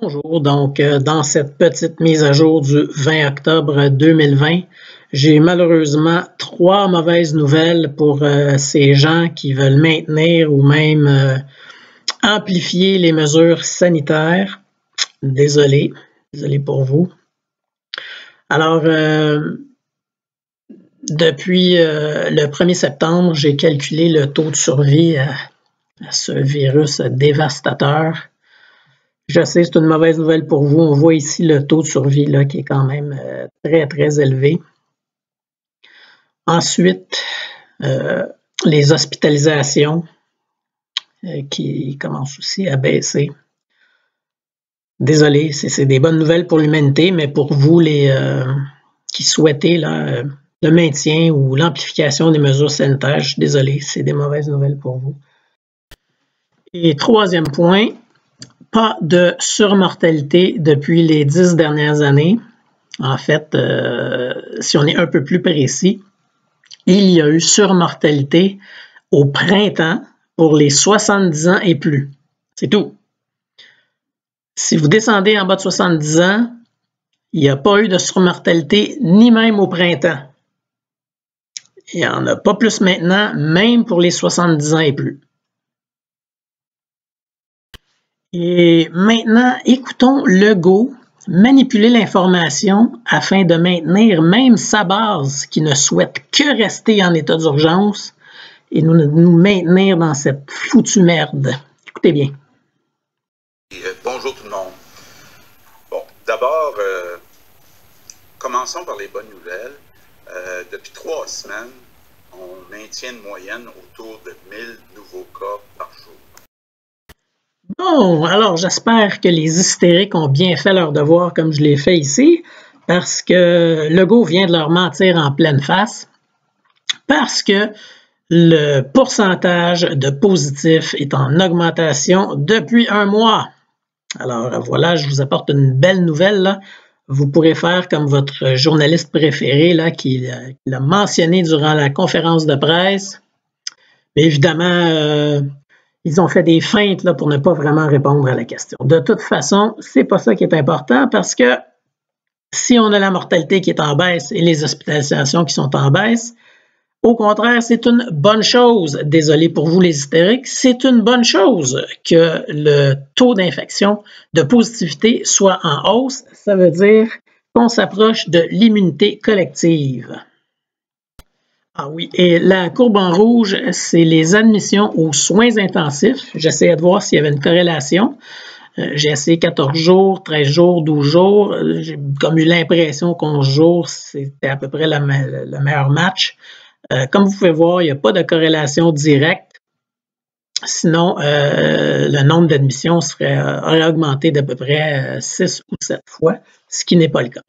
Bonjour, donc dans cette petite mise à jour du 20 octobre 2020, j'ai malheureusement trois mauvaises nouvelles pour ces gens qui veulent maintenir ou même amplifier les mesures sanitaires. Désolé, désolé pour vous. Alors, depuis le 1er septembre, j'ai calculé le taux de survie à ce virus dévastateur. Je sais, c'est une mauvaise nouvelle pour vous. On voit ici le taux de survie là, qui est quand même très, très élevé. Ensuite, les hospitalisations qui commencent aussi à baisser. Désolé, c'est des bonnes nouvelles pour l'humanité, mais pour vous, les qui souhaitez là, le maintien ou l'amplification des mesures sanitaires, je suis désolé, c'est des mauvaises nouvelles pour vous. Et troisième point, pas de surmortalité depuis les 10 dernières années. En fait, si on est un peu plus précis, il y a eu surmortalité au printemps pour les 70 ans et plus. C'est tout. Si vous descendez en bas de 70 ans, il n'y a pas eu de surmortalité ni même au printemps. Il n'y en a pas plus maintenant, même pour les 70 ans et plus. Et maintenant, écoutons Legault manipuler l'information afin de maintenir même sa base qui ne souhaite que rester en état d'urgence et nous maintenir dans cette foutue merde. Écoutez bien. Bonjour tout le monde. Bon, d'abord, commençons par les bonnes nouvelles. Depuis 3 semaines, on maintient une moyenne autour de 1000 nouveaux cas par jour. Bon, alors j'espère que les hystériques ont bien fait leur devoir comme je l'ai fait ici, parce que Legault vient de leur mentir en pleine face, parce que le pourcentage de positifs est en augmentation depuis un mois. Alors voilà, je vous apporte une belle nouvelle, là. Vous pourrez faire comme votre journaliste préféré là, qui l'a mentionné durant la conférence de presse. Mais évidemment, ils ont fait des feintes là, pour ne pas vraiment répondre à la question. De toute façon, c'est pas ça qui est important parce que si on a la mortalité qui est en baisse et les hospitalisations qui sont en baisse, au contraire, c'est une bonne chose. Désolé pour vous les hystériques, c'est une bonne chose que le taux d'infection, de positivité soit en hausse. Ça veut dire qu'on s'approche de l'immunité collective. Ah oui, et la courbe en rouge, c'est les admissions aux soins intensifs. J'essayais de voir s'il y avait une corrélation. J'ai essayé 14 jours, 13 jours, 12 jours. J'ai comme eu l'impression qu'11 jours, c'était à peu près le meilleur match. Comme vous pouvez voir, il n'y a pas de corrélation directe. Sinon, le nombre d'admissions aurait augmenté d'à peu près 6 ou 7 fois, ce qui n'est pas le cas.